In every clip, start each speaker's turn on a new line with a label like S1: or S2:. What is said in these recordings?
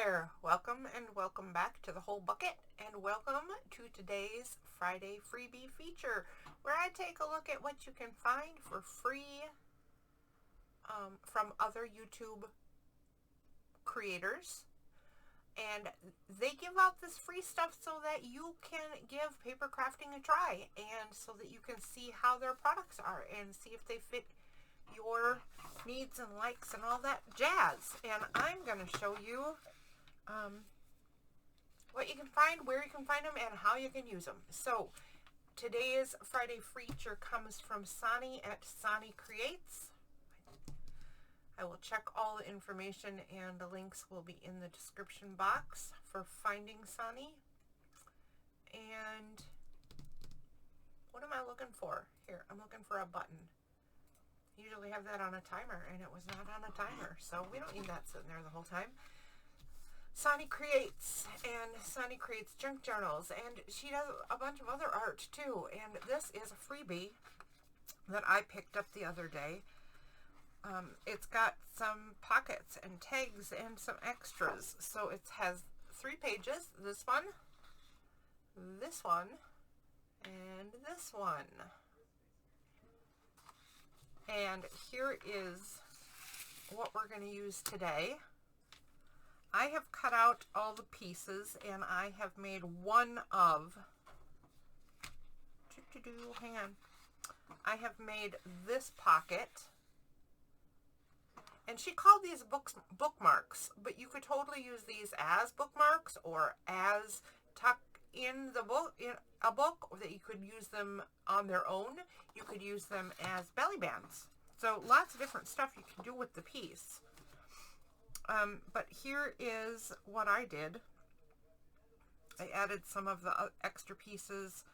S1: there, welcome and welcome back to the Whole Bucket, and welcome to today's Friday freebie feature where I take a look at what you can find for free from other YouTube creators. And they give out this free stuff so that you can give paper crafting a try, and so that you can see how their products are and see if they fit your needs and likes and all that jazz. And I'm going to show you what you can find, where you can find them, and how you can use them. So today's Friday feature comes from Sannie at Sannie Creates. I will check all the information, and the links will be in the description box for finding Sannie. And what am I looking for? Here, I'm looking for a button. Usually have that on a timer, and it was not on a timer, so we don't need that sitting there the whole time. Sannie Creates, and Sannie creates junk journals, and she does a bunch of other art too. And this is a freebie that I picked up the other day. It's got some pockets and tags and some extras. So it has 3 pages. This one, and this one. And here is what we're going to use today. I have cut out all the pieces, and I have made one of, hang on, I have made this pocket. And she called these bookmarks, but you could totally use these as bookmarks or as tuck in the book, in a book, or that you could use them on their own. You could use them as belly bands. So lots of different stuff you can do with the piece. But here is what I did. I added some of the extra pieces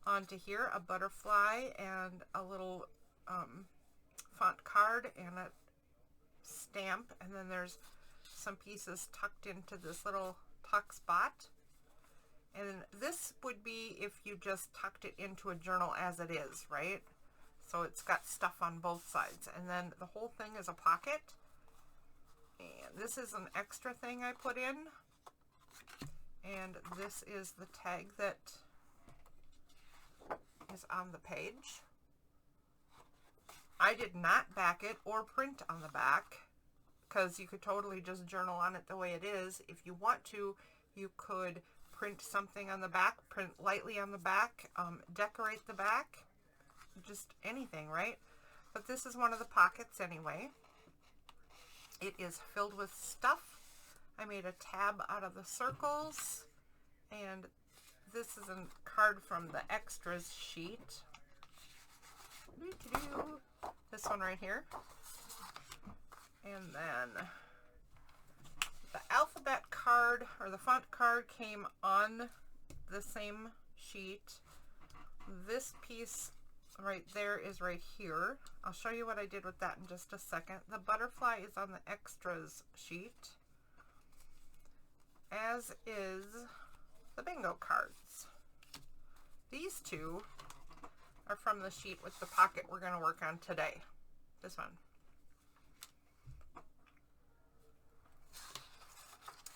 S1: onto here, a butterfly and a little font card and a stamp, and then there's some pieces tucked into this little tuck spot. And this would be if you just tucked it into a journal as it is, right? So it's got stuff on both sides, and then the whole thing is a pocket. And this is an extra thing I put in, and this is the tag that is on the page. I did not back it or print on the back, because you could totally just journal on it the way it is. If you want to, you could print something on the back, print lightly on the back, decorate the back, just anything, right? But this is one of the pockets anyway. It is filled with stuff. I made a tab out of the circles, and this is a card from the extras sheet. This one right here. And then the alphabet card, or the font card, came on the same sheet. This piece right there is right here. I'll show you what I did with that in just a second. The butterfly is on the extras sheet, as is the bingo cards. These two are from the sheet with the pocket we're going to work on today. This one.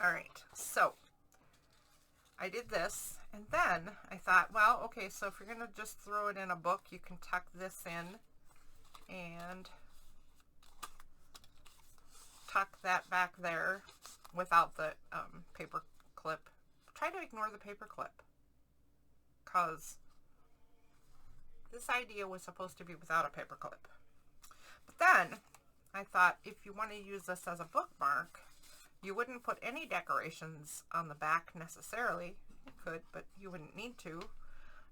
S1: Alright, so I did this, and then I thought, well, okay, so if you're going to just throw it in a book, you can tuck this in and tuck that back there without the paper clip. Try to ignore the paper clip, because this idea was supposed to be without a paper clip. But then I thought, if you want to use this as a bookmark, you wouldn't put any decorations on the back necessarily. You could, but you wouldn't need to.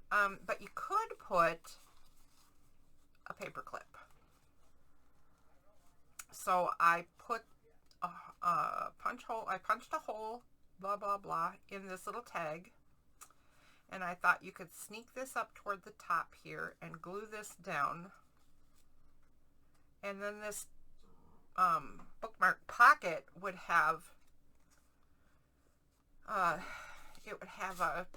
S1: But you could put a paper clip. So I put a punch hole. I punched a hole, blah blah blah, in this little tag, and I thought you could sneak this up toward the top here and glue this down, and then this bookmark pocket would have it would have a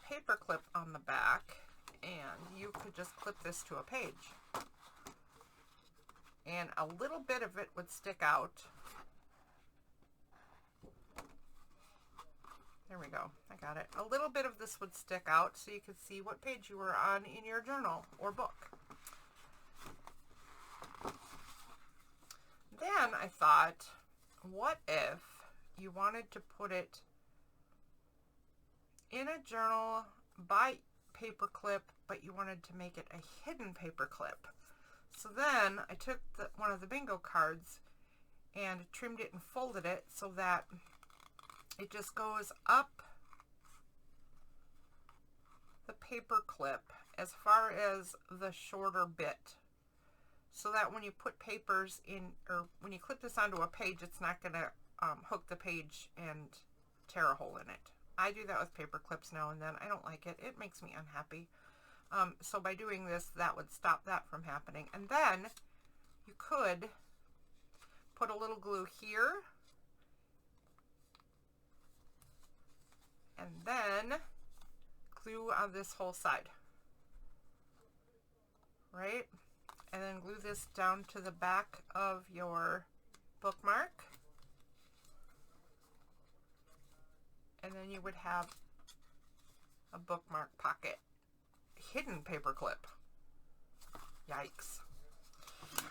S1: paper clip on the back, and you could just clip this to a page, and a little bit of it would stick out, There we go. I got it. A little bit of this would stick out so you could see what page you were on in your journal or book. Then I thought, what if you wanted to put it in a journal by paperclip, but you wanted to make it a hidden paperclip? So then I took one of the bingo cards and trimmed it and folded it so that it just goes up the paperclip as far as the shorter bit, so that when you put papers in, or when you clip this onto a page, it's not going to hook the page and tear a hole in it. I do that with paper clips now and then. I don't like it. It makes me unhappy. So by doing this, that would stop that from happening. And then you could put a little glue here, and then glue on this whole side, right? And then glue this down to the back of your bookmark. And then you would have a bookmark pocket. Hidden paperclip. Yikes.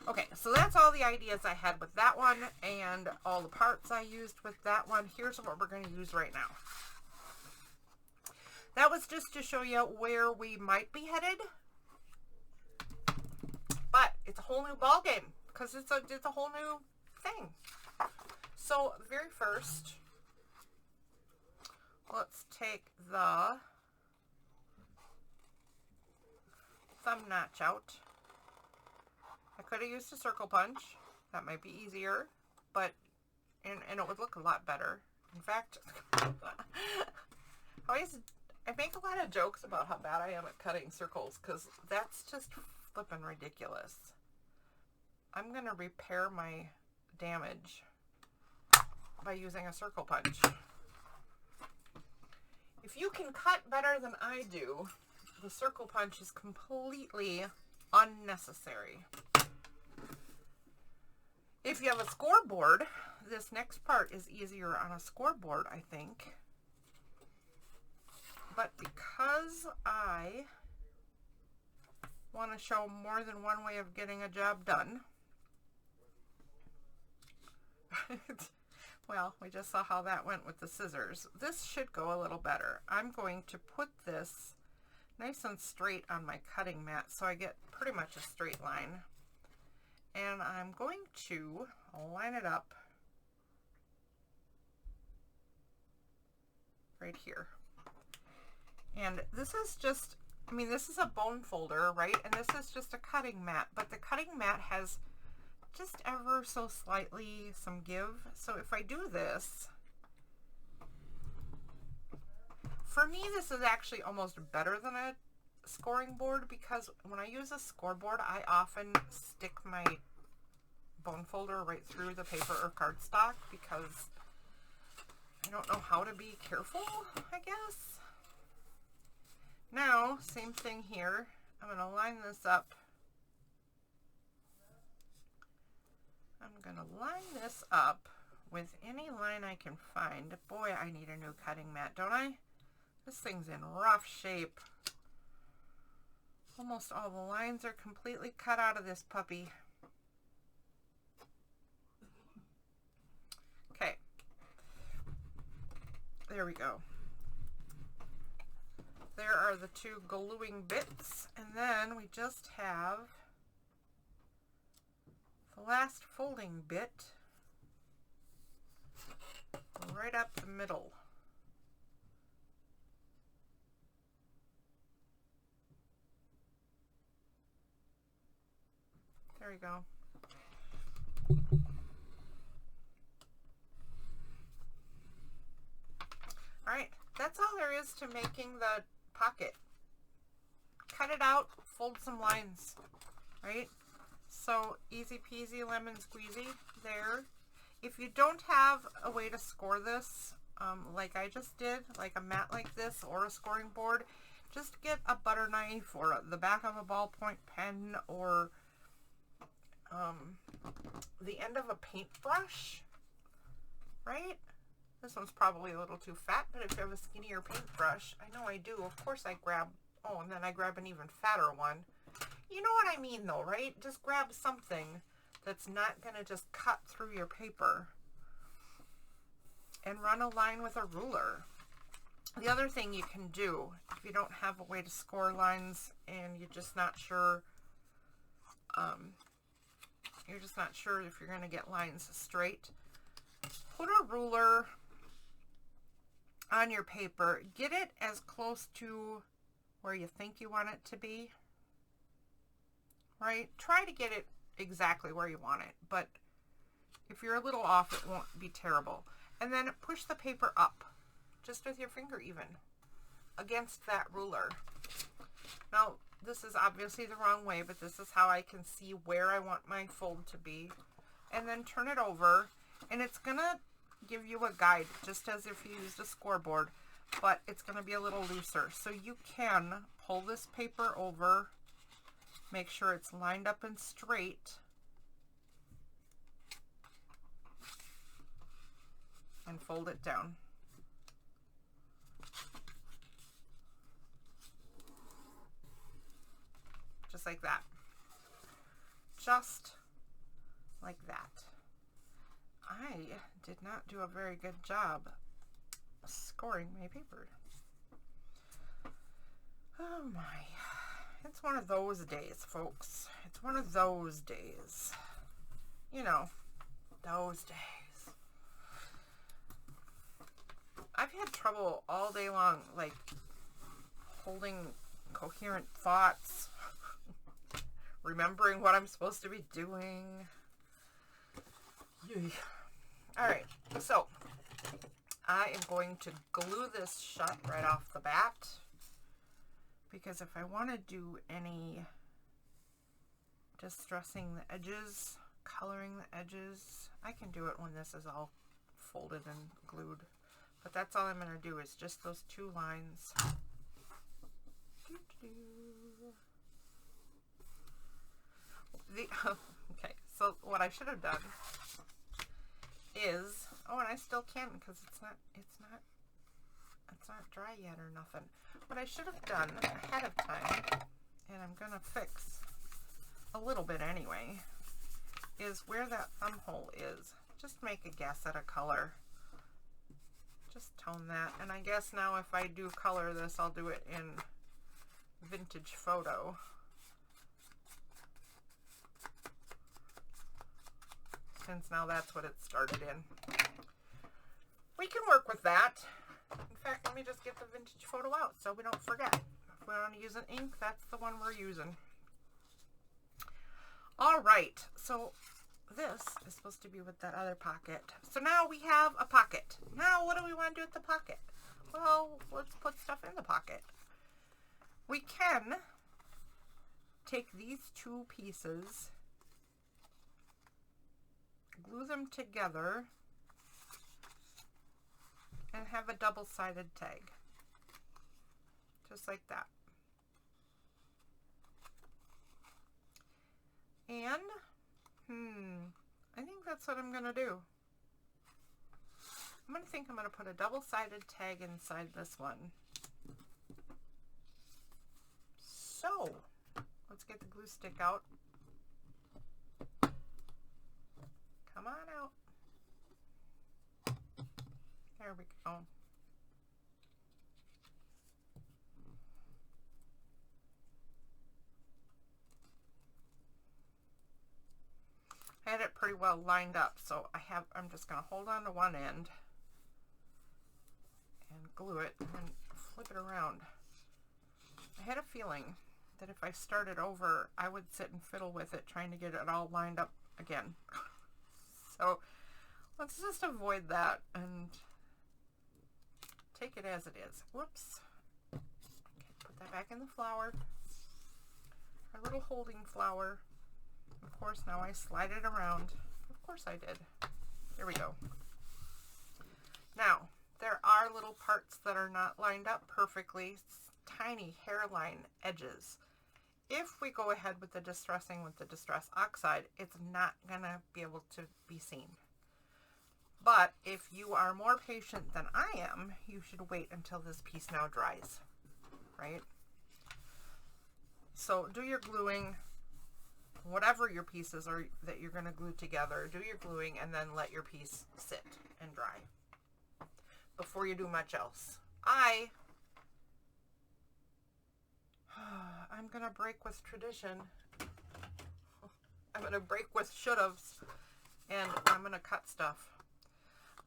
S1: Okay, so that's all the ideas I had with that one and all the parts I used with that one. Here's what we're going to use right now. That was just to show you where we might be headed. But it's a whole new ball game because it's a whole new thing. So very first, let's take the thumb notch out. I could have used a circle punch. That might be easier, but and it would look a lot better. In fact, I make a lot of jokes about how bad I am at cutting circles because that's just flippin' ridiculous. I'm gonna repair my damage by using a circle punch. If you can cut better than I do, the circle punch is completely unnecessary. If you have a scoreboard, this next part is easier on a scoreboard, I think. But because I want to show more than one way of getting a job done, well, we just saw how that went with the scissors. This should go a little better. I'm going to put this nice and straight on my cutting mat so I get pretty much a straight line. And I'm going to line it up right here. And this is just, I mean, this is a bone folder, right? And this is just a cutting mat, but the cutting mat has just ever so slightly some give. So if I do this, for me, this is actually almost better than a scoring board because when I use a scoreboard, I often stick my bone folder right through the paper or cardstock because I don't know how to be careful, I guess. Now, same thing here. I'm going to line this up. I'm going to line this up with any line I can find. Boy, I need a new cutting mat, don't I? This thing's in rough shape. Almost all the lines are completely cut out of this puppy. Okay. There we go. There are the two gluing bits, and then we just have the last folding bit right up the middle. There we go. All right, that's all there is to making the pocket. Cut it out, fold some lines, right? So easy peasy lemon squeezy there. If you don't have a way to score this, like I just did, like a mat like this or a scoring board, just get a butter knife or the back of a ballpoint pen or the end of a paintbrush, right? This one's probably a little too fat, but if you have a skinnier paintbrush, I know I do, of course I grab, oh, and then I grab an even fatter one. You know what I mean though, right? Just grab something that's not going to just cut through your paper. And run a line with a ruler. The other thing you can do, if you don't have a way to score lines and you're just not sure, if you're going to get lines straight, put a ruler on your paper. Get it as close to where you think you want it to be, right? Try to get it exactly where you want it, but if you're a little off, it won't be terrible. And then push the paper up, just with your finger even, against that ruler. Now, this is obviously the wrong way, but this is how I can see where I want my fold to be. And then turn it over, and it's gonna give you a guide, just as if you used a scoreboard, but it's gonna be a little looser. So you can pull this paper over, make sure it's lined up and straight, and fold it down. Just like that. Just like that. I did not do a very good job scoring my paper. Oh my. It's one of those days, folks. It's one of those days. You know, those days. I've had trouble all day long, like, holding coherent thoughts, remembering what I'm supposed to be doing. Alright, so I am going to glue this shut right off the bat, because if I want to do any distressing the edges, coloring the edges, I can do it when this is all folded and glued. But that's all I'm going to do is just those two lines. Okay, so what I should have done is, oh, and I still can because it's not dry yet or nothing. What I should have done ahead of time, and I'm going to fix a little bit anyway, is where that thumb hole is. Just make a guess at a color. Just tone that, and I guess now if I do color this, I'll do it in Vintage Photo. Since now that's what it started in. We can work with that. In fact, let me just get the Vintage Photo out so we don't forget. If we want to use an ink, that's the one we're using. All right, so this is supposed to be with that other pocket. So now we have a pocket. Now what do we want to do with the pocket? Well, let's put stuff in the pocket. We can take these two pieces, glue them together, and have a double-sided tag. Just like that. And I think that's what I'm going to do. I'm going to put a double-sided tag inside this one. So, let's get the glue stick out. Come on out. There we go. I had it pretty well lined up, so I'm just going to hold on to one end and glue it and then flip it around. I had a feeling that if I started over, I would sit and fiddle with it trying to get it all lined up again. So let's just avoid that and take it as it is. Whoops. Okay, put that back in the flower. Our little holding flower. Of course, now I slide it around. Of course I did. There we go. Now, there are little parts that are not lined up perfectly. Tiny hairline edges. If we go ahead with the distressing with the Distress Oxide, it's not going to be able to be seen. But if you are more patient than I am, you should wait until this piece now dries, right? So do your gluing, whatever your pieces are that you're going to glue together, do your gluing and then let your piece sit and dry before you do much else. I'm going to break with tradition. I'm going to break with should-haves, and I'm going to cut stuff.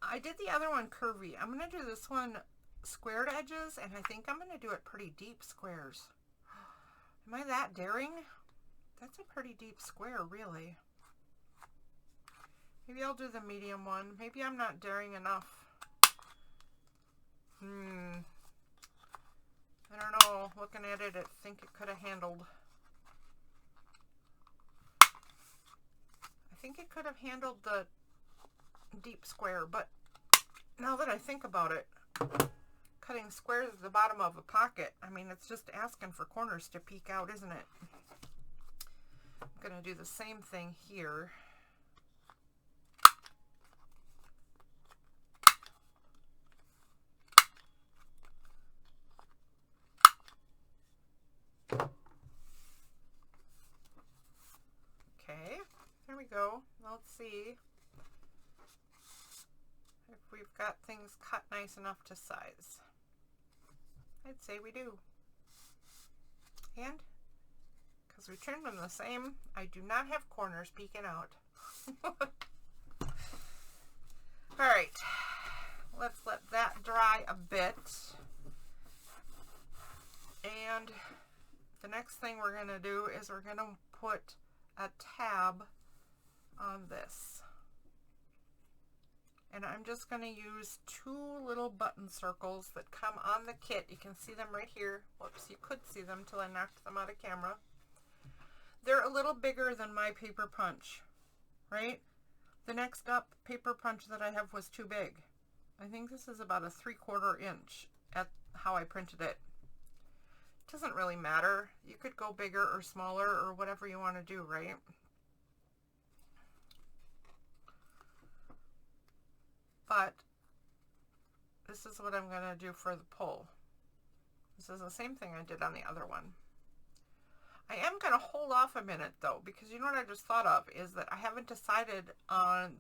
S1: I did the other one curvy. I'm going to do this one squared edges, and I think I'm going to do it pretty deep squares. Am I that daring? That's a pretty deep square, really. Maybe I'll do the medium one. Maybe I'm not daring enough. I don't know. Looking at it, I think it could have handled. I think it could have handled the deep square, but now that I think about it, cutting squares at the bottom of a pocket, I mean, it's just asking for corners to peek out, isn't it? I'm going to do the same thing here. Okay, there we go. Let's see if we've got things cut nice enough to size. I'd say we do. And because we trimmed them the same, I do not have corners peeking out. Alright, let's let that dry a bit. And the next thing we're going to do is we're going to put a tab on this. And I'm just going to use 2 little button circles that come on the kit. You can see them right here. Whoops, you could see them till I knocked them out of camera. They're a little bigger than my paper punch, right? The next up paper punch that I have was too big. I think this is about a 3/4 inch at how I printed it. It doesn't really matter. You could go bigger or smaller or whatever you want to do, right? But this is what I'm going to do for the pull. This is the same thing I did on the other one. I am going to hold off a minute though, because you know what I just thought of is that I haven't decided on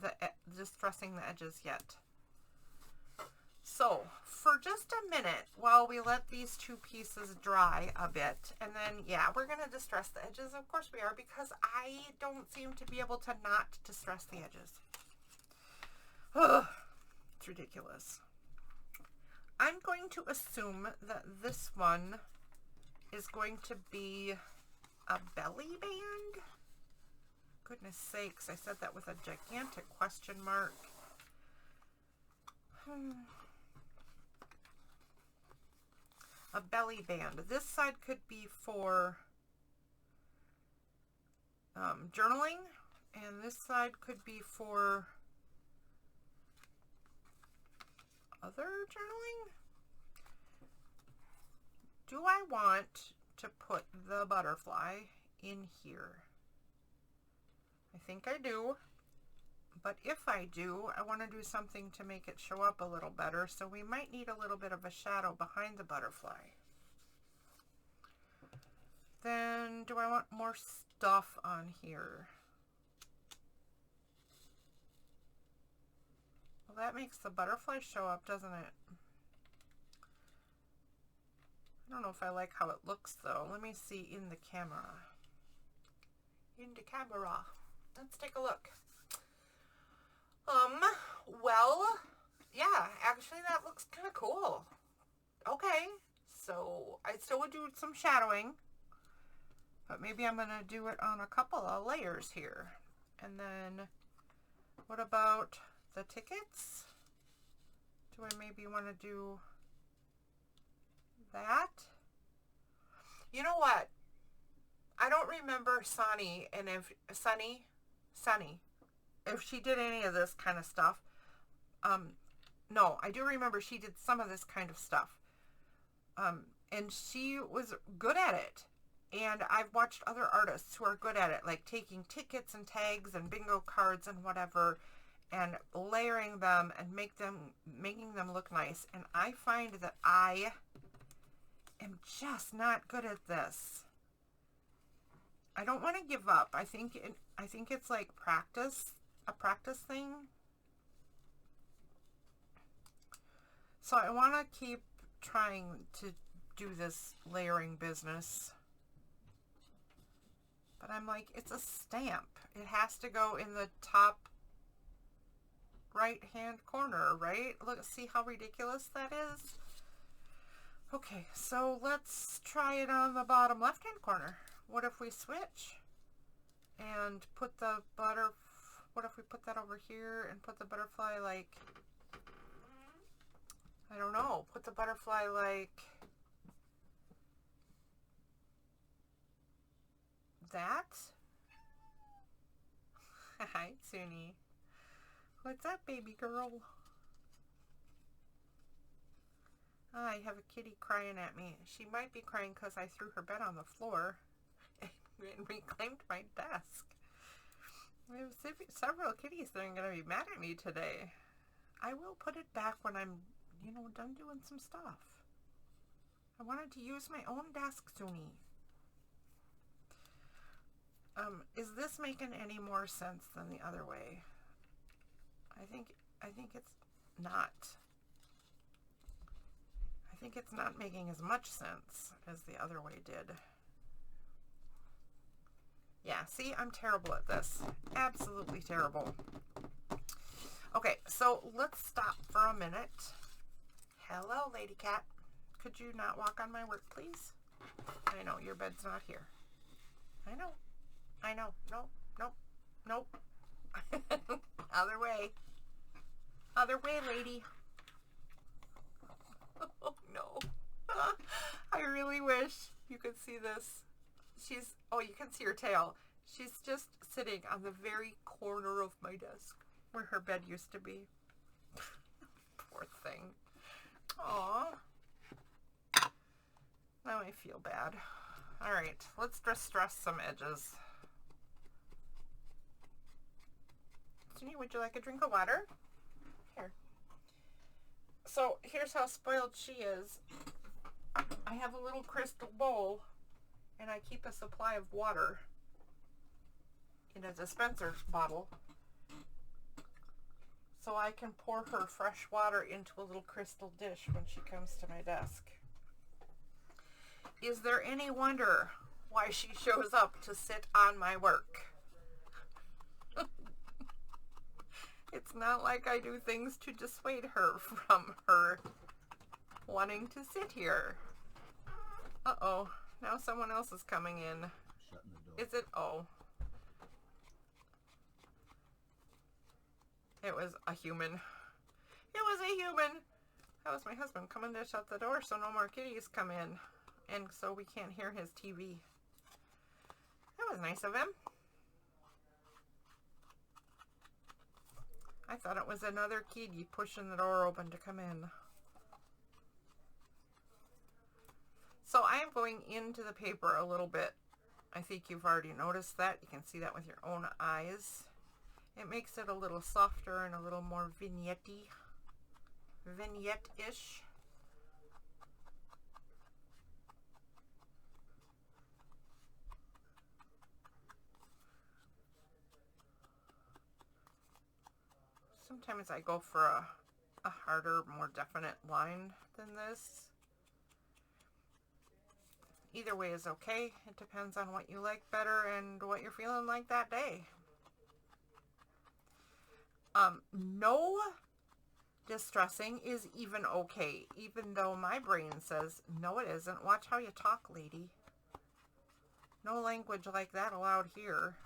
S1: distressing the edges yet. So for just a minute while we let these 2 pieces dry a bit, and then yeah, we're going to distress the edges. Of course we are, because I don't seem to be able to not distress the edges. Ugh. It's ridiculous. I'm going to assume that this one is going to be a belly band. Goodness sakes, I said that with a gigantic question mark. A belly band. This side could be for journaling, and this side could be for other journaling. Do I want to put the butterfly in here? I think I do, but if I do, I want to do something to make it show up a little better, so we might need a little bit of a shadow behind the butterfly. Then do I want more stuff on here? Well, that makes the butterfly show up, doesn't it? I don't know if I like how it looks though. Let me see in the camera. In the camera. Let's take a look. Well, yeah, actually that looks kind of cool. Okay, so I still would do some shadowing, but maybe I'm going to do it on a couple of layers here. And then what about the tickets? Do I maybe want to do that? You know what? I don't remember Sannie, and if Sannie, if she did any of this kind of stuff. No, I do remember she did some of this kind of stuff. And she was good at it. And I've watched other artists who are good at it, like taking tickets and tags and bingo cards and whatever, and layering them and making them look nice. And I find that I am just not good at this. I don't want to give up. I think it's like a practice thing. So I want to keep trying to do this layering business. But I'm like, it's a stamp. It has to go in the top right hand corner, right? Look, see how ridiculous that is? Okay, so let's try it on the bottom left hand corner. What if we switch and put the what if we put that over here and put the butterfly like, I don't know, put the butterfly like that? Hi, Sannie. What's up, baby girl? I have a kitty crying at me. She might be crying because I threw her bed on the floor and reclaimed my desk. There's several kitties that are going to be mad at me today. I will put it back when I'm, done doing some stuff. I wanted to use my own desk, Sannie. Is this making any more sense than the other way? I think it's not. I think it's not making as much sense as the other way did. Yeah, see, I'm terrible at this. Absolutely terrible. Okay, so let's stop for a minute. Hello, lady cat. Could you not walk on my work, please? I know, your bed's not here. I know. Nope. Other way. Other way, lady. Oh, no. I really wish you could see this. You can see her tail. She's just sitting on the very corner of my desk where her bed used to be. Poor thing. Aw. Now I feel bad. All right, let's just dress some edges. Sannie, would you like a drink of water? Here. So here's how spoiled she is. I have a little crystal bowl and I keep a supply of water in a dispenser bottle so I can pour her fresh water into a little crystal dish when she comes to my desk. Is there any wonder why she shows up to sit on my work? It's not like I do things to dissuade her from her wanting to sit here. Uh-oh. Now someone else is coming in.
S2: Shutting the door.
S1: Is it? Oh. It was a human. It was a human. That was my husband coming to shut the door so no more kitties come in. And so we can't hear his TV. That was nice of him. I thought it was another kitty pushing the door open to come in. So I am going into the paper a little bit. I think you've already noticed that. You can see that with your own eyes. It makes it a little softer and a little more vignette-y. Vignette-ish. Sometimes I go for a harder, more definite line than this. Either way is okay. It depends on what you like better and what you're feeling like that day. No distressing is even okay, even though my brain says, no it isn't. Watch how you talk, lady. No language like that allowed here.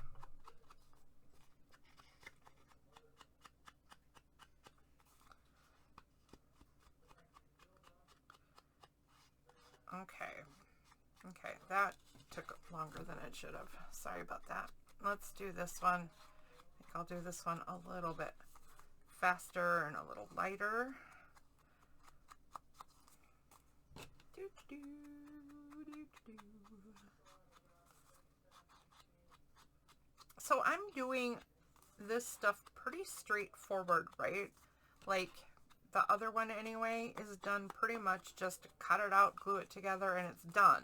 S1: Okay, that took longer than it should have. Sorry about that. Let's do this one. I think I'll do this one a little bit faster and a little lighter. So I'm doing this stuff pretty straightforward, right? Like the other one anyway is done pretty much just cut it out, glue it together, and it's done.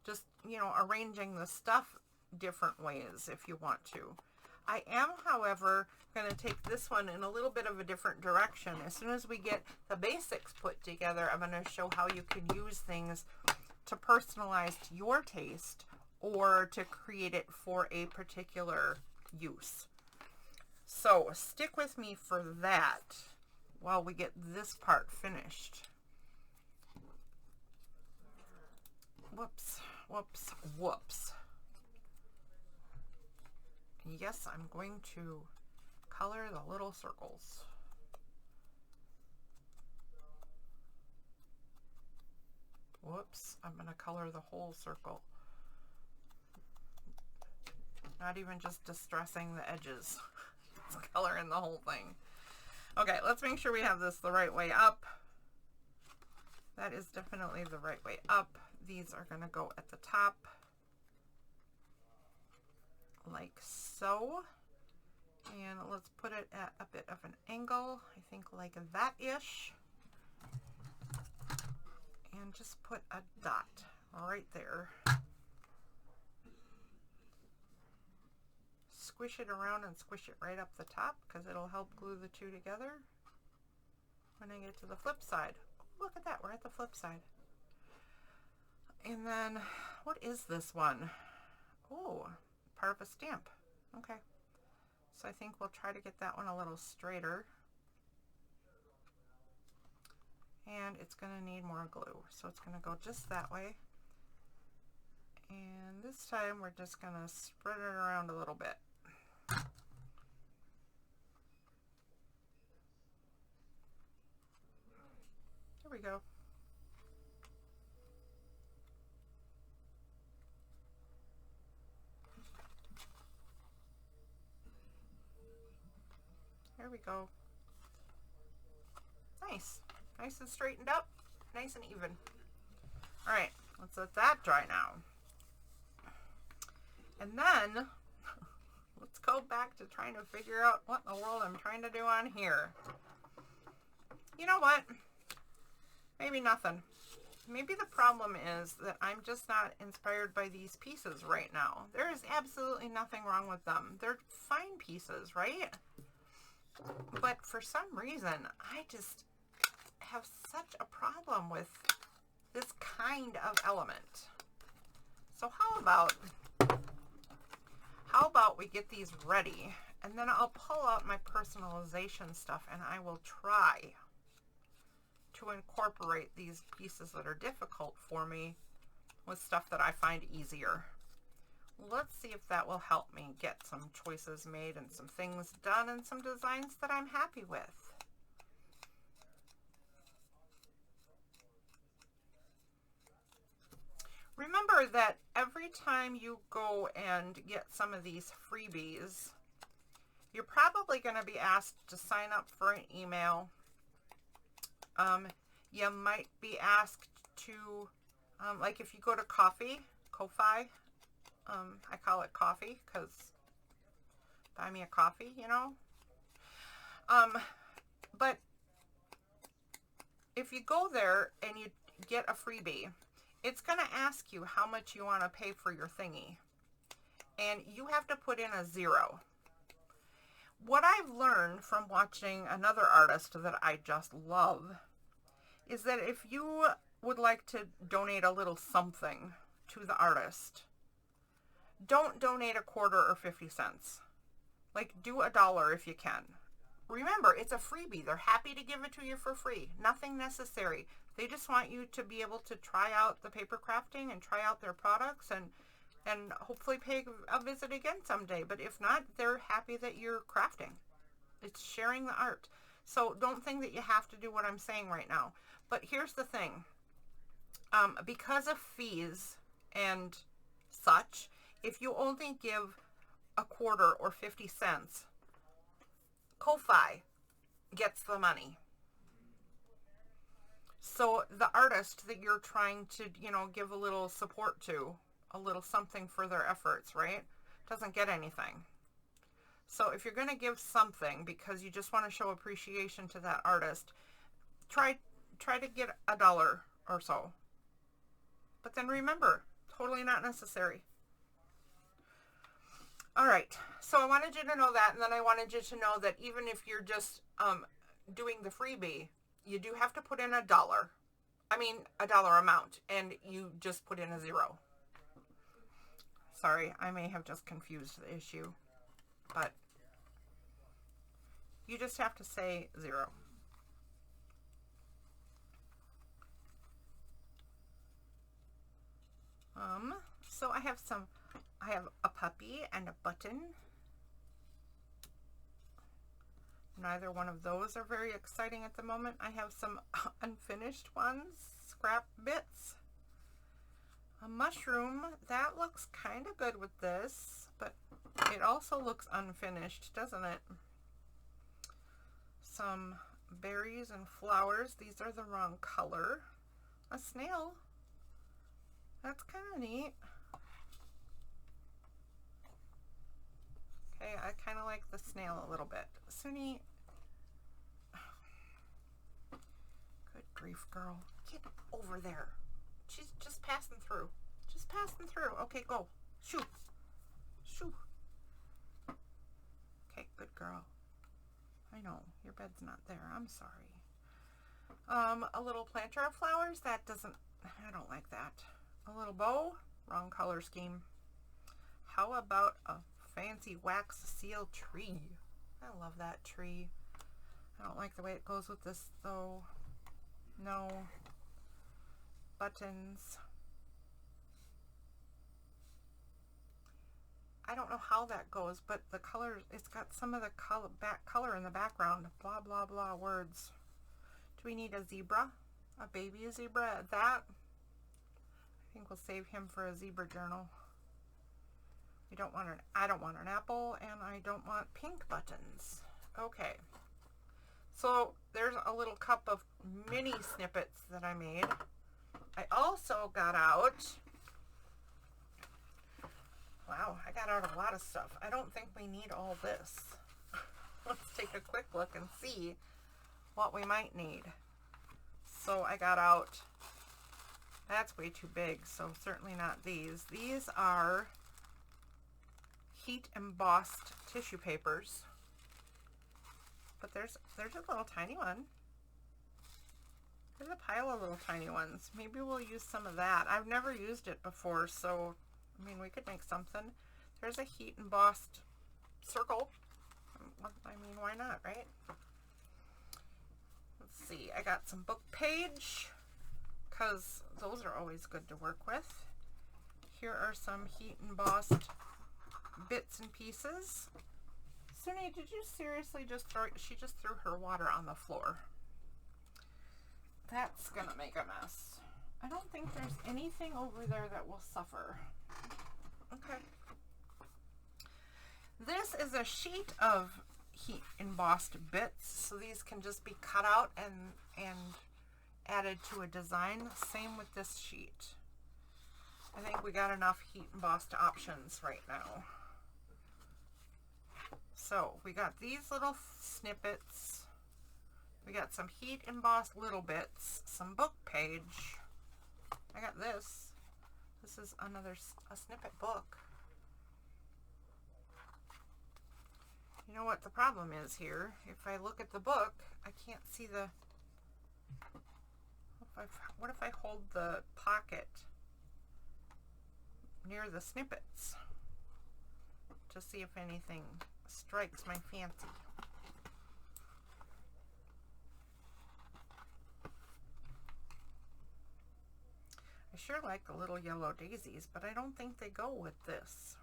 S1: Just, you know, arranging the stuff different ways if you want to. I am, however, going to take this one in a little bit of a different direction. As soon as we get the basics put together, I'm going to show how you can use things to personalize to your taste or to create it for a particular use. So stick with me for that while we get this part finished. Whoops, whoops, whoops. Yes, I'm going to color the little circles. Whoops, I'm going to color the whole circle. Not even just distressing the edges. It's coloring the whole thing. Okay, let's make sure we have this the right way up. That is definitely the right way up. These are going to go at the top. Like so. And let's put it at a bit of an angle. I think like that-ish. And just put a dot right there. Squish it around and squish it right up the top because it'll help glue the two together when I get to the flip side. Oh, look at that, we're at the flip side. And then, what is this one? Oh, part of a stamp. Okay. So I think we'll try to get that one a little straighter. And it's going to need more glue. So it's going to go just that way. And this time we're just going to spread it around a little bit. There we go. There we go. Nice. Nice and straightened up. Nice and even. Alright, let's let that dry now. And then, let's go back to trying to figure out what in the world I'm trying to do on here. You know what? Maybe nothing. Maybe the problem is that I'm just not inspired by these pieces right now. There is absolutely nothing wrong with them. They're fine pieces, right? But for some reason, I just have such a problem with this kind of element. So how about we get these ready, and then I'll pull out my personalization stuff and I will try to incorporate these pieces that are difficult for me with stuff that I find easier. Let's see if that will help me get some choices made and some things done and some designs that I'm happy with. Remember that every time you go and get some of these freebies, you're probably going to be asked to sign up for an email. You might be asked to, like if you go to Ko-fi, I call it coffee because buy me a coffee, you know. But if you go there and you get a freebie, it's going to ask you how much you want to pay for your thingy. And you have to put in a 0. What I've learned from watching another artist that I just love is that if you would like to donate a little something to the artist, don't donate a quarter or 50 cents. Like, do $1 if you can. Remember, it's a freebie. They're happy to give it to you for free. Nothing necessary. They just want you to be able to try out the paper crafting and try out their products and hopefully pay a visit again someday. But if not, they're happy that you're crafting. It's sharing the art. So don't think that you have to do what I'm saying right now. But here's the thing. Because of fees and such, if you only give a quarter or 50 cents, Ko-fi gets the money. So the artist that you're trying to, you know, give a little support to, a little something for their efforts, right, doesn't get anything. So if you're going to give something because you just want to show appreciation to that artist, try to get $1 or so. But then remember, totally not necessary. All right, so I wanted you to know that, and then I wanted you to know that even if you're just doing the freebie, you do have to put in $1. I mean, $1 amount, and you just put in a 0. Sorry, I may have just confused the issue, but you just have to say 0. So I have a puppy and a button. Neither one of those are very exciting at the moment. I have some unfinished ones, scrap bits. A mushroom, that looks kind of good with this, but it also looks unfinished, doesn't it? Some berries and flowers. These are the wrong color. A snail. That's kind of neat. Okay, I kind of like the snail a little bit. Sannie. Good grief, girl. Get over there. She's just passing through. Just passing through. Okay, go. Shoo. Shoo. Okay, good girl. I know, your bed's not there. I'm sorry. A little planter of flowers. That doesn't, I don't like that. A little bow. Wrong color scheme. How about a fancy wax seal tree? I love that tree. I don't like the way it goes with this though. No. Buttons. I don't know how that goes, but the color, it's got some of the color in the background. Blah, blah, blah words. Do we need a zebra? A baby zebra at that? I think we'll save him for a zebra journal. We don't want I don't want an apple, and I don't want pink buttons. Okay. So there's a little cup of mini snippets that I made. I also got out, wow, I got out a lot of stuff. I don't think we need all this. Let's take a quick look and see what we might need. So I got out, that's way too big, so certainly not these. These are heat embossed tissue papers. But there's a little tiny one. There's a pile of little tiny ones. Maybe we'll use some of that. I've never used it before, so I mean, we could make something. There's a heat embossed circle. I mean, why not, right? Let's see. I got some book page, because those are always good to work with. Here are some heat embossed bits and pieces. Sannie, did you seriously just throw, she just threw her water on the floor. That's gonna make a mess. I don't think there's anything over there that will suffer. Okay. This is a sheet of heat embossed bits, so these can just be cut out and added to a design. Same with this sheet. I think we got enough heat embossed options right now. So we got these little snippets. We got some heat embossed little bits, some book page. I got this. This is a snippet book. You know what the problem is here? If I look at the book, I can't see the, what if I hold the pocket near the snippets to see if anything strikes my fancy. I sure like the little yellow daisies, but I don't think they go with this.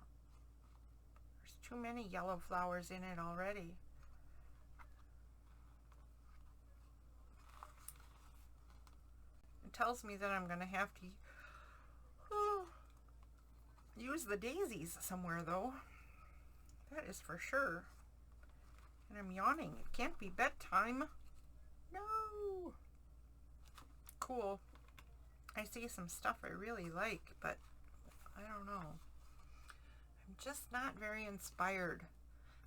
S1: There's too many yellow flowers in it already. It tells me that I'm going to have to use the daisies somewhere though. That is for sure. And I'm yawning. It can't be bedtime. No. Cool. I see some stuff I really like, but I don't know. I'm just not very inspired.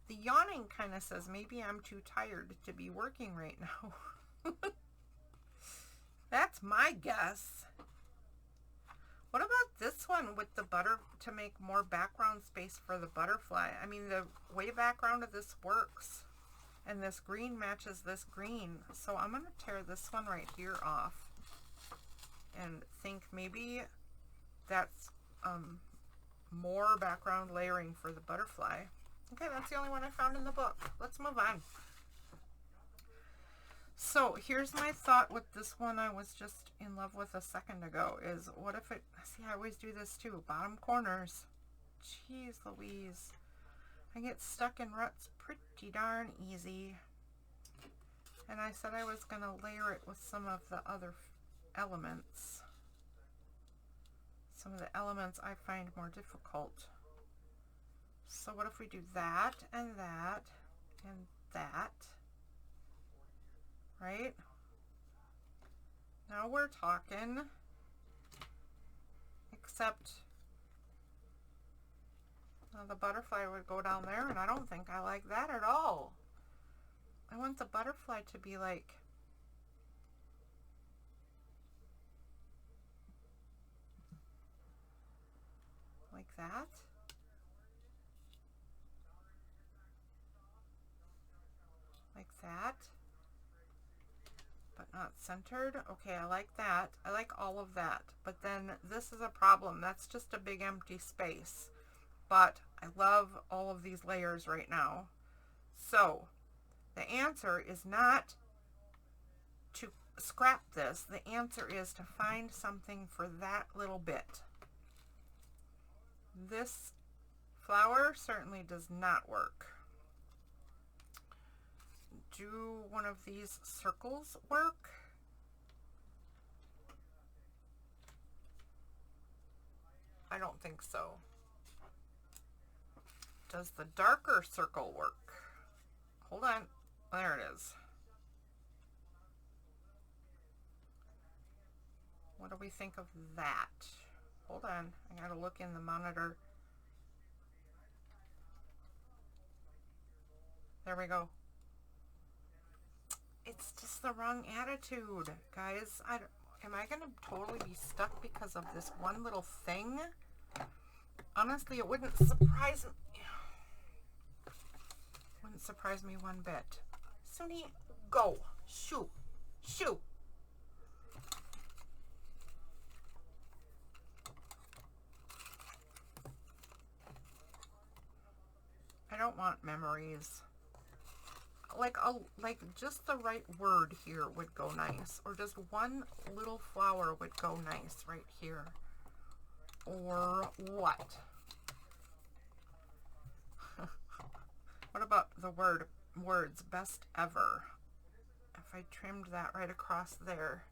S1: The yawning kind of says maybe I'm too tired to be working right now. That's my guess. What about this one with the butter to make more background space for the butterfly? I mean, the way background of this works, and this green matches this green. So I'm going to tear this one right here off and think maybe that's more background layering for the butterfly. Okay, that's the only one I found in the book. Let's move on. So here's my thought with this one I was just in love with a second ago is what if it, see, I always do this too, bottom corners. Jeez Louise. I get stuck in ruts pretty darn easy. And I said I was going to layer it with some of the other elements. Some of the elements I find more difficult. So what if we do that and that and that? Right? Now we're talking. Except the butterfly would go down there, and I don't think I like that at all. I want the butterfly to be like that. Like that. But not centered. Okay, I like that. I like all of that. But then this is a problem. That's just a big empty space. But I love all of these layers right now. So the answer is not to scrap this. The answer is to find something for that little bit. This flower certainly does not work. Do one of these circles work? I don't think so. Does the darker circle work? Hold on. There it is. What do we think of that? Hold on. I gotta look in the monitor. There we go. It's just the wrong attitude, guys. Am I gonna totally be stuck because of this one little thing? Honestly, it wouldn't surprise me. Wouldn't surprise me one bit. Sannie, go. Shoo. Shoo. I don't want memories. Like just the right word here would go nice, or just one little flower would go nice right here, or what? What about the words best ever? If I trimmed that right across there.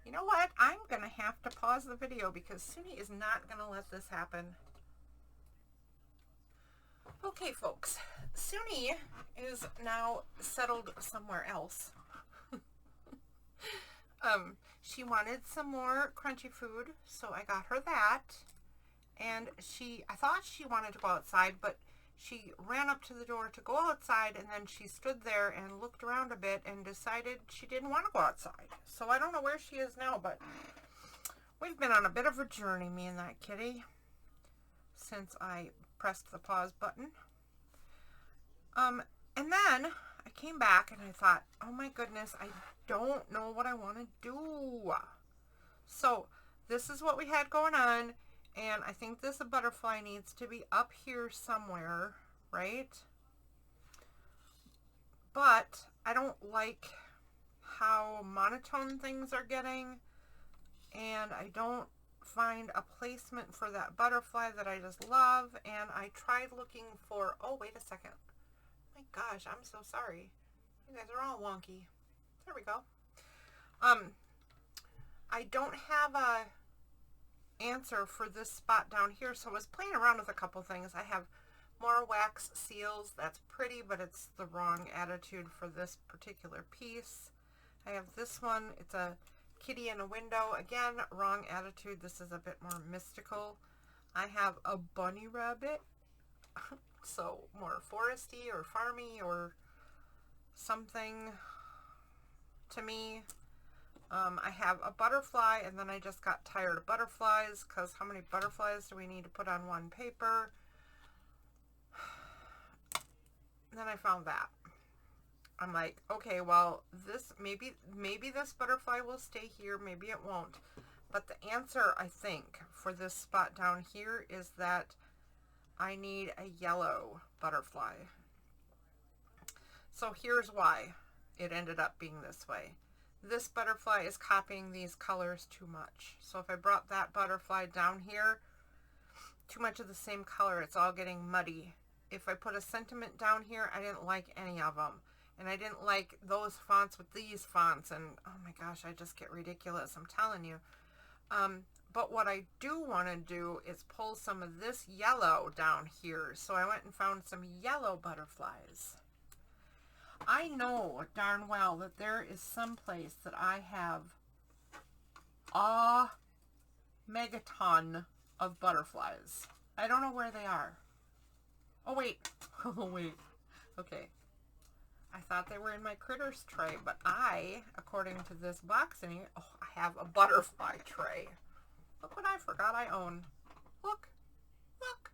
S1: You know what? I'm gonna have to pause the video because Sannie is not gonna let this happen. Okay, folks, Sannie is now settled somewhere else. She wanted some more crunchy food, so I got her that. And I thought she wanted to go outside, but she ran up to the door to go outside, and then she stood there and looked around a bit and decided she didn't want to go outside. So I don't know where she is now, but we've been on a bit of a journey, me and that kitty, since I pressed the pause button. And then I came back and I thought, oh my goodness, I don't know what I want to do. So this is what we had going on, and I think this butterfly needs to be up here somewhere, right? But I don't like how monotone things are getting, and I don't find a placement for that butterfly that I just love. And I tried looking for, oh wait a second, my gosh, I'm so sorry, you guys are all wonky. There we go. I don't have a answer for this spot down here, so I was playing around with a couple things. I have more wax seals. That's pretty, but it's the wrong attitude for this particular piece. I have this one. It's a kitty in a window. Again, wrong attitude. This is a bit more mystical. I have a bunny rabbit. So more foresty or farmy or something to me. I have a butterfly, and then I just got tired of butterflies because how many butterflies do we need to put on one paper? Then I found that. I'm like, okay, well, this maybe this butterfly will stay here, maybe it won't. But the answer, I think, for this spot down here is that I need a yellow butterfly. So here's why it ended up being this way. This butterfly is copying these colors too much. So if I brought that butterfly down here, too much of the same color, it's all getting muddy. If I put a sentiment down here, I didn't like any of them. And I didn't like those fonts with these fonts. And oh my gosh, I just get ridiculous, I'm telling you. But what I do want to do is pull some of this yellow down here. So I went and found some yellow butterflies. I know darn well that there is some place that I have a megaton of butterflies. I don't know where they are. Oh wait, oh wait, okay. I thought they were in my critters tray, but I, according to this boxing, oh, I have a butterfly tray. Look what I forgot I own. Look, look,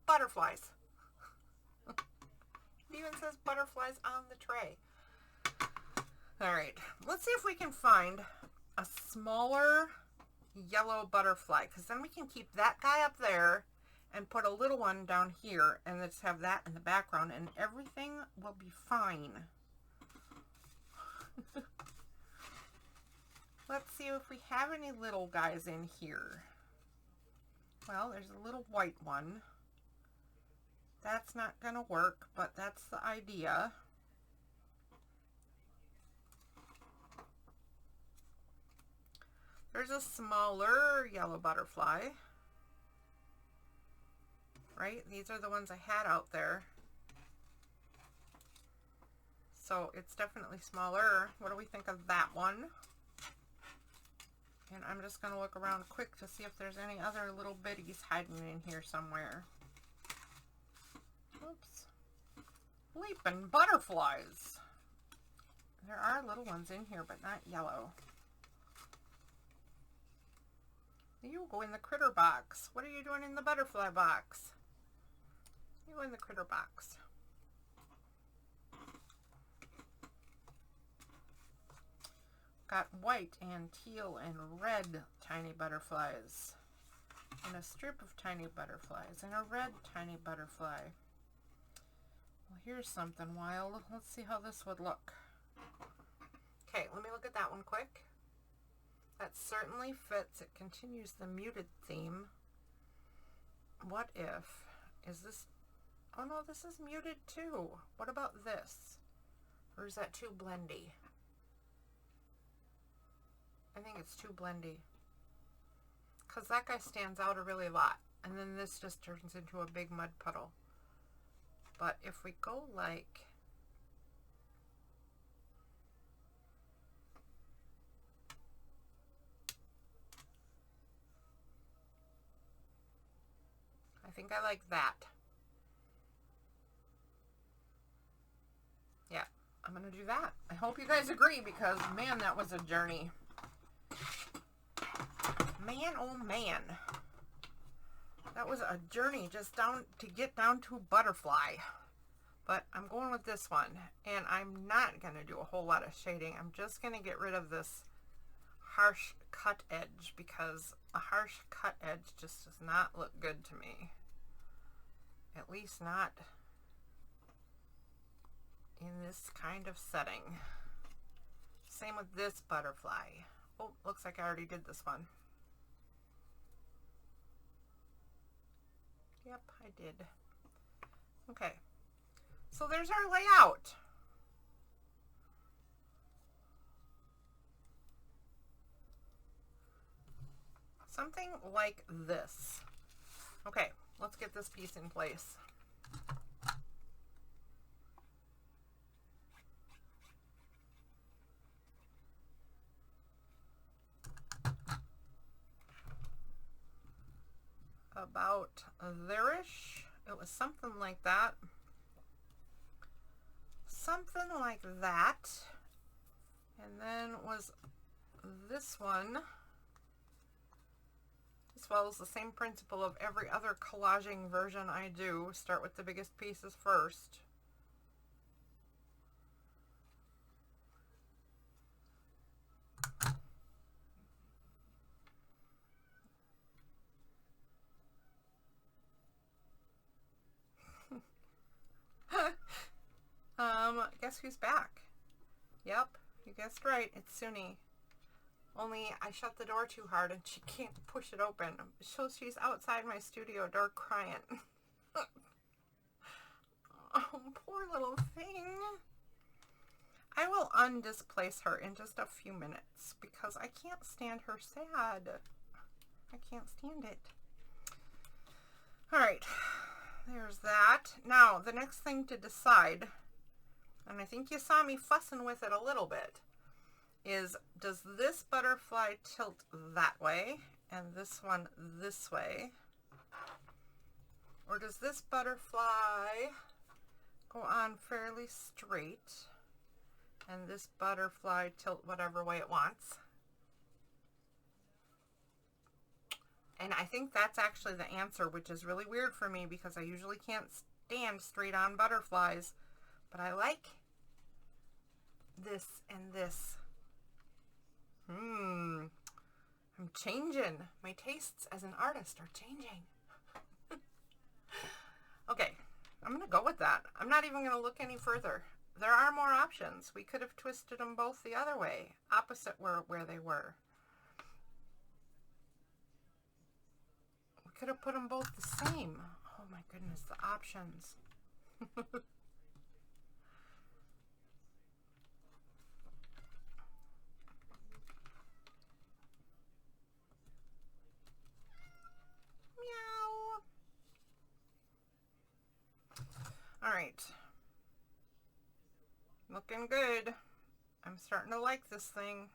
S1: butterflies. It even says butterflies on the tray. All right, let's see if we can find a smaller yellow butterfly, because then we can keep that guy up there and put a little one down here and let's have that in the background and everything will be fine. Let's see if we have any little guys in here. Well, there's a little white one. That's not gonna work, but that's the idea. There's a smaller yellow butterfly. Right? These are the ones I had out there. So it's definitely smaller. What do we think of that one? And I'm just going to look around quick to see if there's any other little bitties hiding in here somewhere. Oops. Leaping butterflies. There are little ones in here, but not yellow. You go in the critter box. What are you doing in the butterfly box? You in the critter box. Got white and teal and red tiny butterflies. And a strip of tiny butterflies and a red tiny butterfly. Well, here's something wild. Let's see how this would look. Okay, let me look at that one quick. That certainly fits. It continues the muted theme. What if, is this, oh no, this is muted too. What about this? Or is that too blendy? I think it's too blendy. Because that guy stands out a really lot. And then this just turns into a big mud puddle. But if we go like, I think I like that. Yeah, I'm going to do that. I hope you guys agree because, man, that was a journey. Man, oh man. That was a journey just down to get down to butterfly. But I'm going with this one. And I'm not going to do a whole lot of shading. I'm just going to get rid of this harsh cut edge because a harsh cut edge just does not look good to me. At least not in this kind of setting. Same with this butterfly. Oh, looks like I already did this one. Yep, I did. Okay, so there's our layout. Something like this. Okay, let's get this piece in place. About there-ish. it was something like that. Something like that. And then was this one. This follows the same principle of every other collaging version I do. Start with the biggest pieces first. Guess who's back? Yep, you guessed right. It's Sannie. Only I shut the door too hard and she can't push it open. So she's outside my studio door crying. Oh, poor little thing. I will undisplace her in just a few minutes because I can't stand her sad. I can't stand it. All right, there's that. Now, the next thing to decide, and I think you saw me fussing with it a little bit, is does this butterfly tilt that way and this one this way? Or does this butterfly go on fairly straight and this butterfly tilt whatever way it wants? And I think that's actually the answer, which is really weird for me because I usually can't stand straight on butterflies, but I like this and this. I'm changing. My tastes as an artist are changing. Okay, I'm going to go with that. I'm not even going to look any further. There are more options. We could have twisted them both the other way, opposite where they were. We could have put them both the same. Oh my goodness, the options. All right, looking good. I'm starting to like this thing.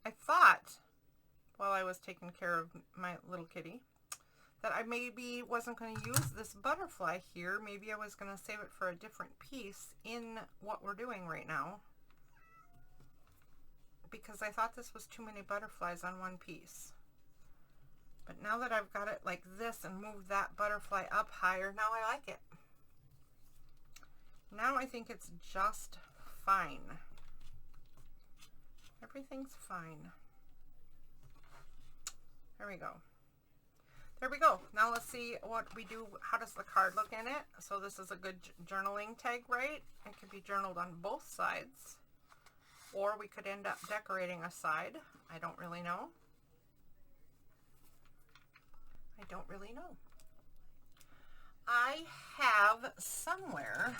S1: I thought while I was taking care of my little kitty that I maybe wasn't going to use this butterfly here. Maybe I was going to save it for a different piece in what we're doing right now, because I thought this was too many butterflies on one piece. But now that I've got it like this and moved that butterfly up higher, now I like it. Now I think it's just fine. Everything's fine. There we go. There we go. Now let's see what we do. How does the card look in it? So this is a good journaling tag, right? It could be journaled on both sides. Or we could end up decorating a side. I don't really know. I don't really know. I have somewhere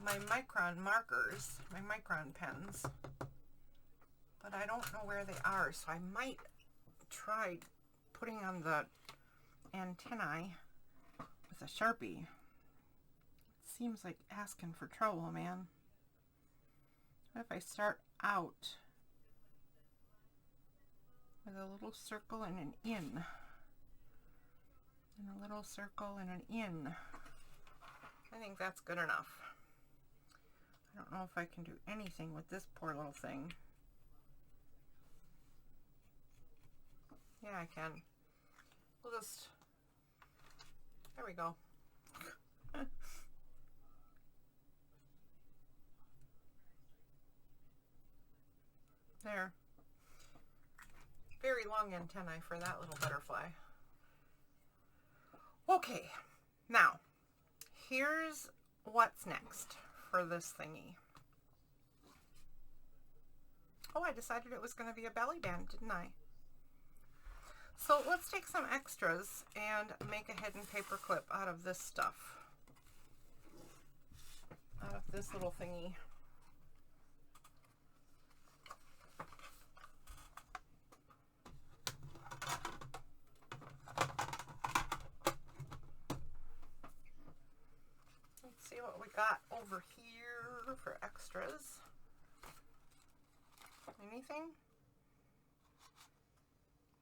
S1: my micron markers, my micron pens, but I don't know where they are, so I might try putting on the antennae with a Sharpie. It seems like asking for trouble, man. What if I start out with a little circle and an in, and a little circle and an in? I think that's good enough. I don't know if I can do anything with this poor little thing. Yeah, I can. We'll just, there we go. There. Very long antennae for that little butterfly. Okay, now, here's what's next for this thingy. Oh, I decided it was going to be a belly band, didn't I? So let's take some extras and make a hidden paper clip out of this stuff. Out of this little thingy. Let's see what we got over here for extras. Anything?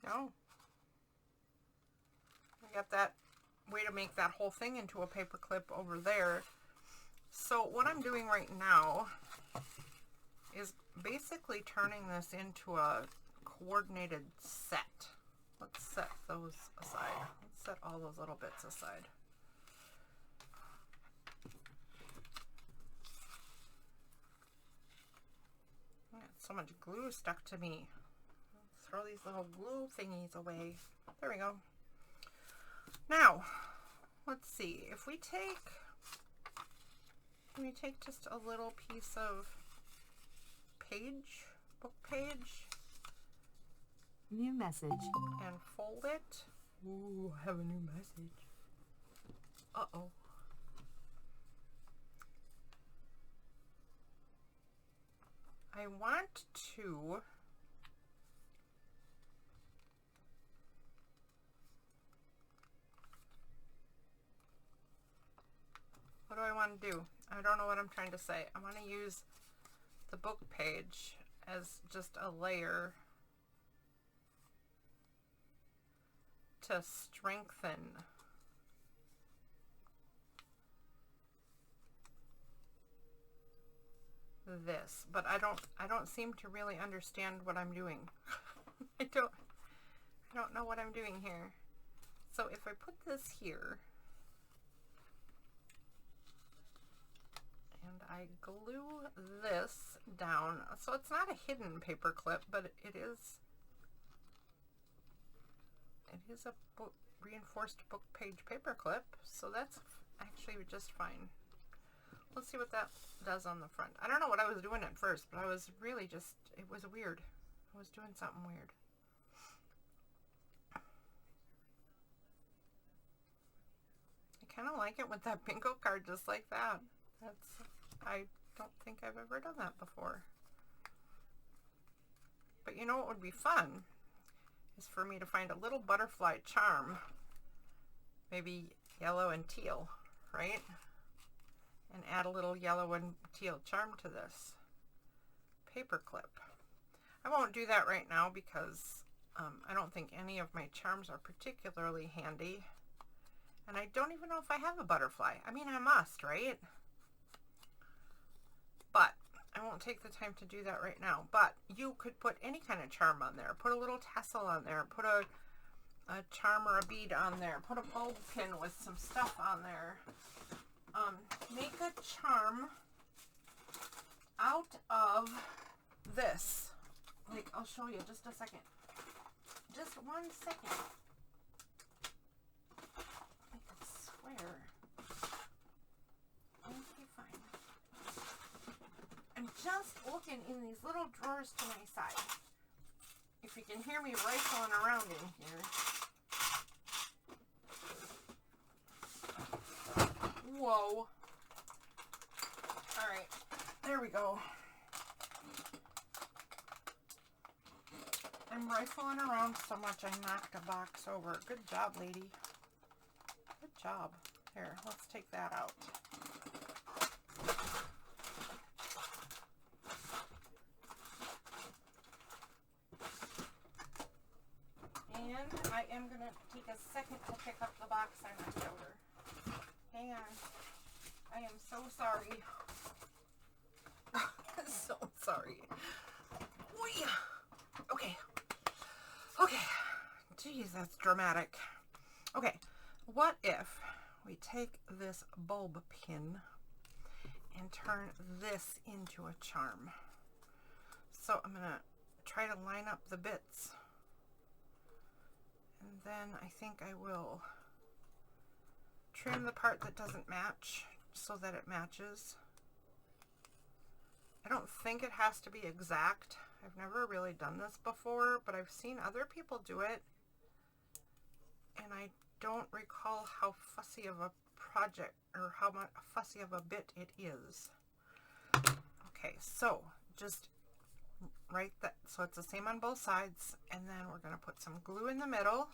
S1: No. I got that way to make that whole thing into a paper clip over there. So what I'm doing right now is basically turning this into a coordinated set. Let's set those aside. Let's set all those little bits aside. I got so much glue stuck to me. Throw these little glue thingies away. There we go. Now, let's see. If we take just a little piece of book page.
S2: New message.
S1: And fold it. Ooh, I have a new message. Uh-oh. I want to what do I want to do? I don't know what I'm trying to say. I want to use the book page as just a layer to strengthen this, but I don't seem to really understand what I'm doing. I don't know what I'm doing here. So if I put this here and I glue this down, so it's not a hidden paper clip, but it is a reinforced book page paper clip, so that's actually just fine. Let's see what that does on the front. I don't know what I was doing at first, but I was really just, it was weird. I was doing something weird. I kind of like it with that bingo card just like that. I don't think I've ever done that before. But you know what would be fun is for me to find a little butterfly charm, maybe yellow and teal, right? And add a little yellow and teal charm to this paper clip. I won't do that right now because I don't think any of my charms are particularly handy. And I don't even know if I have a butterfly. I mean, I must, right? But I won't take the time to do that right now. But you could put any kind of charm on there. Put a little tassel on there. Put a charm or a bead on there. Put a bulb pin with some stuff on there. Make a charm out of this. Like, I'll show you just a second. Just 1 second. Make a square. Okay, fine. I'm just looking in these little drawers to my side. If you can hear me rifling around in here. Whoa. Alright, there we go. I'm rifling around so much I knocked a box over. Good job, lady. Good job. Here, let's take that out. And I am going to take a second to pick up the box I knocked over. Hang on. I am so sorry. So sorry. Oy. Okay. Okay. Jeez, that's dramatic. Okay. What if we take this bulb pin and turn this into a charm? So I'm going to try to line up the bits. And then I think I will trim the part that doesn't match so that it matches. I don't think it has to be exact. I've never really done this before, but I've seen other people do it. And I don't recall how fussy of a project or how much fussy of a bit it is. Okay, so just write that so it's the same on both sides, and then we're going to put some glue in the middle.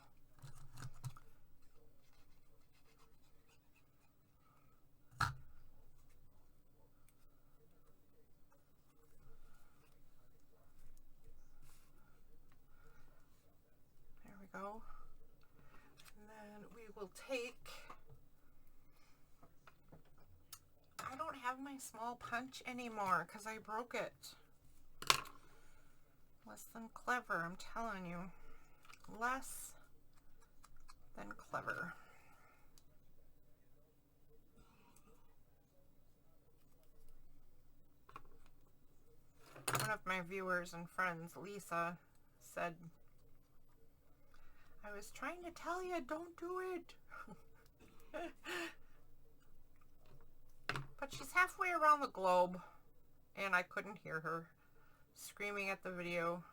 S1: take, I don't have my small punch anymore because I broke it. Less than clever, I'm telling you. Less than clever. One of my viewers and friends, Lisa, said, I was trying to tell you, don't do it. But she's halfway around the globe, and I couldn't hear her screaming at the video.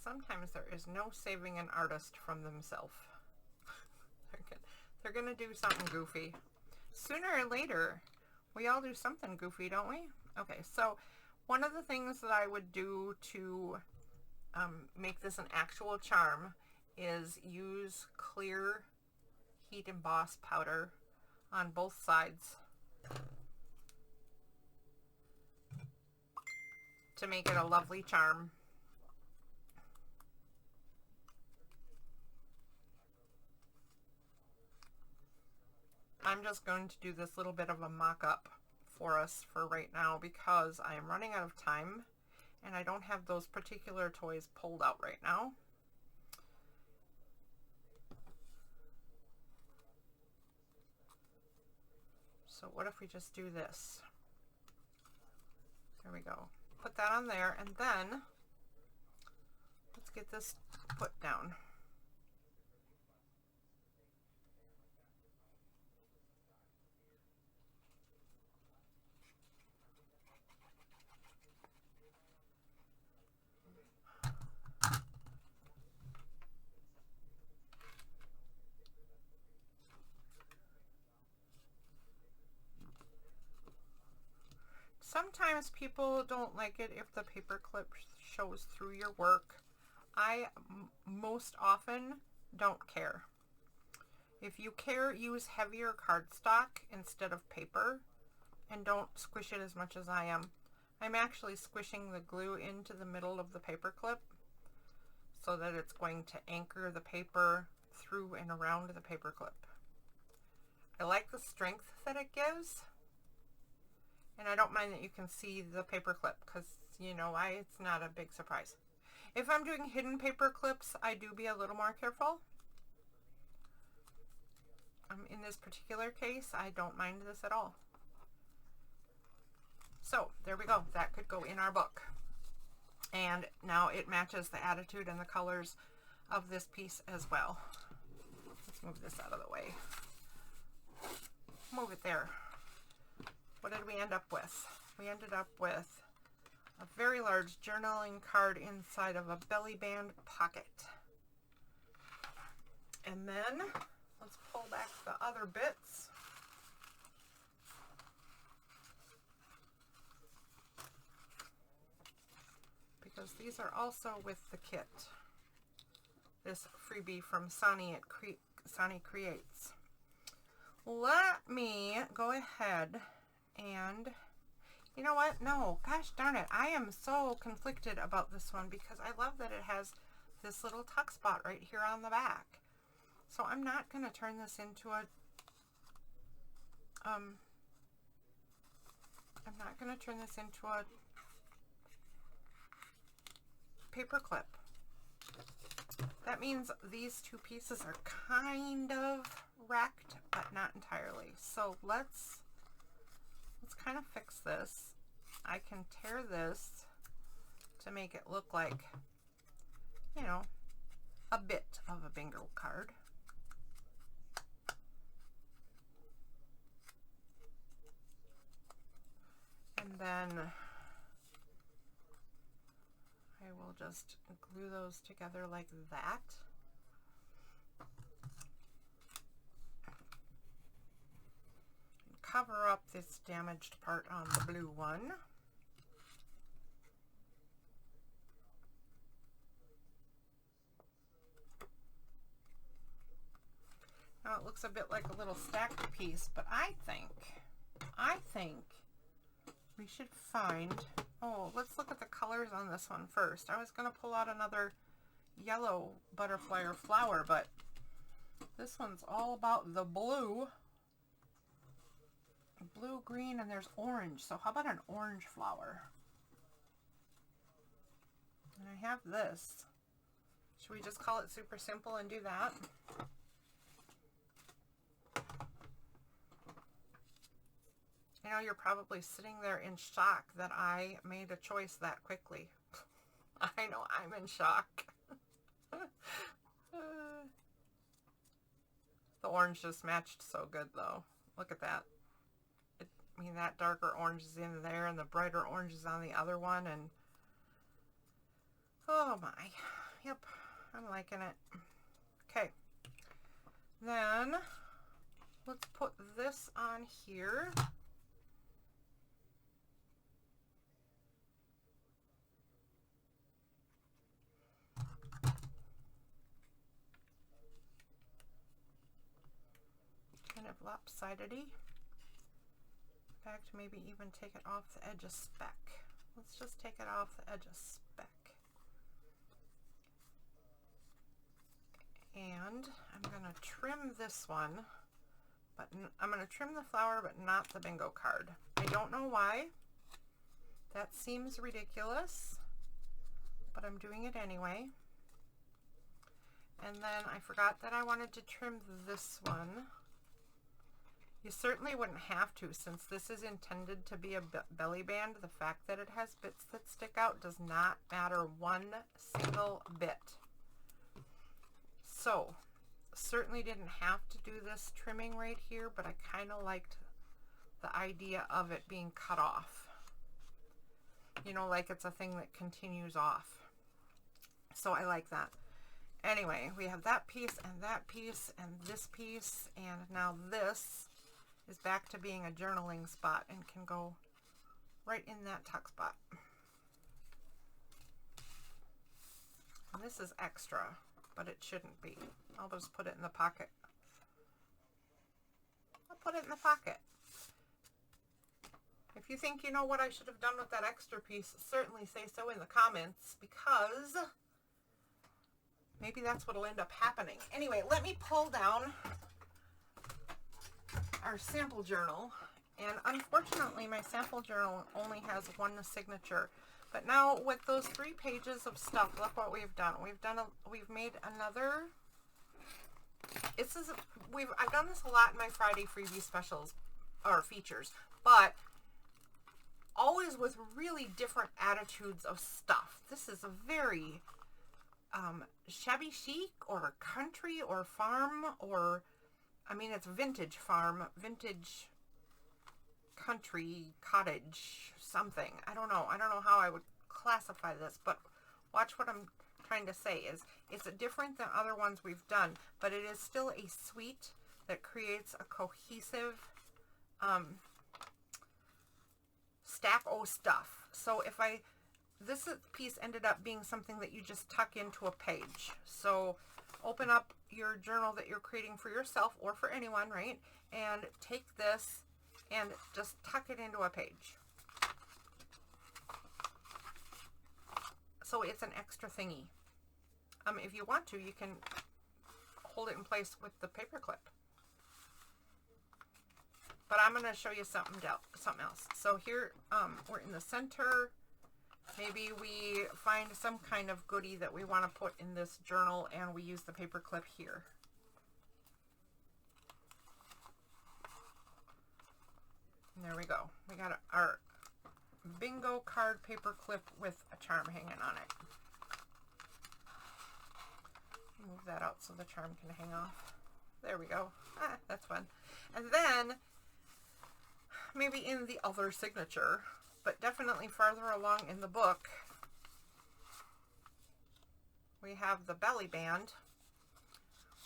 S1: Sometimes there is no saving an artist from themselves. They're gonna do something goofy. Sooner or later, we all do something goofy, don't we? Okay, so one of the things that I would do to make this an actual charm is use clear heat emboss powder on both sides to make it a lovely charm. I'm just going to do this little bit of a mock-up for us for right now because I am running out of time and I don't have those particular toys pulled out right now. So what if we just do this? There we go. Put that on there, and then let's get this put down. Sometimes people don't like it if the paper clip shows through your work. I most often don't care. If you care, use heavier cardstock instead of paper and don't squish it as much as I am. I'm actually squishing the glue into the middle of the paper clip so that it's going to anchor the paper through and around the paper clip. I like the strength that it gives. And I don't mind that you can see the paper clip because, you know, it's not a big surprise. If I'm doing hidden paper clips, I do be a little more careful. In this particular case, I don't mind this at all. So, there we go. That could go in our book. And now it matches the attitude and the colors of this piece as well. Let's move this out of the way. Move it there. What did we end up with? We ended up with a very large journaling card inside of a belly band pocket. And then let's pull back the other bits. Because these are also with the kit. This freebie from Sannie at Sannie Creates. Let me go ahead and, you know what? No, gosh darn it. I am so conflicted about this one because I love that it has this little tuck spot right here on the back. So I'm not going to turn this into a, I'm not going to turn this into a paper clip. That means these two pieces are kind of wrecked, but not entirely. So let's kind of fix this. I can tear this to make it look like, you know, a bit of a bingo card. And then I will just glue those together like that. Cover up this damaged part on the blue one. Now it looks a bit like a little stacked piece, but I think we should find Oh, let's look at the colors on this one first. I was going to pull out another yellow butterfly or flower, but this one's all about the blue. Blue, green, and there's orange. So how about an orange flower? And I have this. Should we just call it super simple and do that? You know, you're probably sitting there in shock that I made a choice that quickly. I know, I'm in shock. The orange just matched so good though. Look at that. I mean, that darker orange is in there and the brighter orange is on the other one, and oh my. Yep, I'm liking it. Okay. Then let's put this on here. Kind of lopsidedy. In fact, maybe even take it off the edge a speck. Let's just take it off the edge a speck. And I'm going to trim this one, but I'm going to trim the flower, but not the bingo card. I don't know why. That seems ridiculous, but I'm doing it anyway. And then I forgot that I wanted to trim this one. You certainly wouldn't have to, since this is intended to be a belly band. The fact that it has bits that stick out does not matter one single bit. So, certainly didn't have to do this trimming right here, but I kind of liked the idea of it being cut off. You know, like it's a thing that continues off. So I like that. Anyway, we have that piece and this piece, and now this is back to being a journaling spot and can go right in that tuck spot. And this is extra, but it shouldn't be. I'll just put it in the pocket. I'll put it in the pocket. If you think you know what I should have done with that extra piece, certainly say so in the comments, because maybe that's what will end up happening. Anyway, let me pull down our sample journal, and unfortunately my sample journal only has one signature. But now with those 3 pages of stuff, look what we've done. We've made another. I've done this a lot in my Friday freebie specials or features, but always with really different attitudes of stuff. This is a very shabby chic or country or farm, or I mean, it's vintage farm, vintage country, cottage, something. I don't know how I would classify this, but watch what I'm trying to say is it's different than other ones we've done, but it is still a suite that creates a cohesive stack of stuff. So this piece ended up being something that you just tuck into a page. So open up your journal that you're creating for yourself or for anyone, right? And take this and just tuck it into a page. So it's an extra thingy. If you want to, you can hold it in place with the paper clip. But I'm going to show you something else. So here, we're in the center. Maybe we find some kind of goodie that we want to put in this journal, and we use the paper clip here. And there we go. We got our bingo card paper clip with a charm hanging on it. Move that out so the charm can hang off. There we go. That's fun. And then maybe in the other signature, but definitely farther along in the book, we have the belly band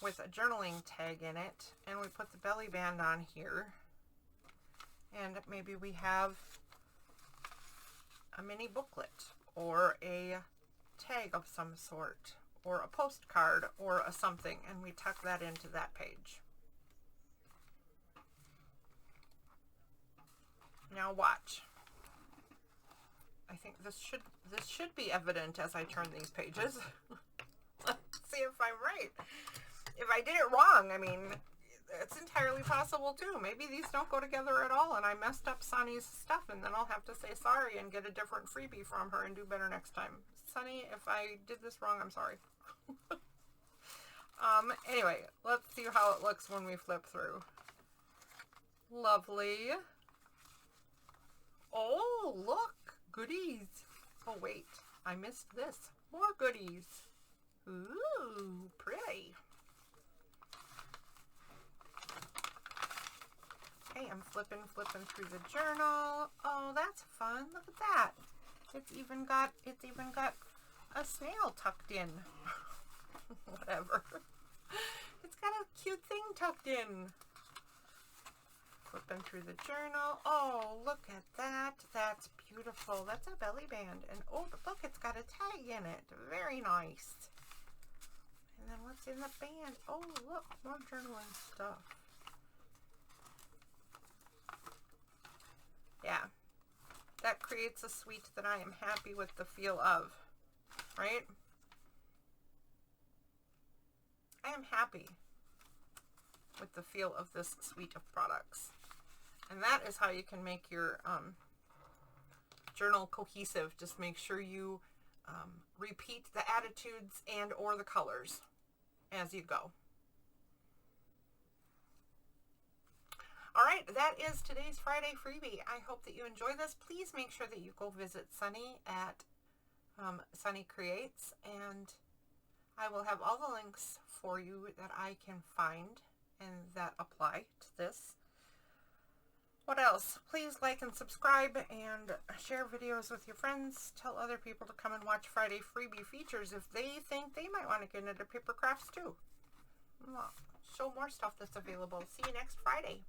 S1: with a journaling tag in it, and we put the belly band on here, and maybe we have a mini booklet or a tag of some sort or a postcard or a something, and we tuck that into that page. Now watch. I think this should be evident as I turn these pages. Let's see if I'm right. If I did it wrong, I mean, it's entirely possible too. Maybe these don't go together at all and I messed up Sannie's stuff, and then I'll have to say sorry and get a different freebie from her and do better next time. Sannie, if I did this wrong, I'm sorry. Anyway, let's see how it looks when we flip through. Lovely. Oh, look. Goodies. Oh, wait. I missed this. More goodies. Ooh, pretty. Okay, I'm flipping through the journal. Oh, that's fun. Look at that. It's even got a snail tucked in. Whatever. It's got a cute thing tucked in. Flipping through the journal. Oh, look at that. That's beautiful. That's a belly band. And oh, look, it's got a tag in it. Very nice. And then what's in the band? Oh, look, more journaling stuff. Yeah. That creates a suite that I am happy with the feel of. Right? I am happy with the feel of this suite of products. And that is how you can make your journal cohesive. Just make sure you repeat the attitudes and or the colors as you go. All right, that is today's Friday freebie. I hope that you enjoy this. Please make sure that you go visit Sannie at Sannie Creates, and I will have all the links for you that I can find and that apply to this. What else? Please like and subscribe and share videos with your friends. Tell other people to come and watch Friday freebie features if they think they might want to get into paper crafts too. Show more stuff that's available. See you next Friday.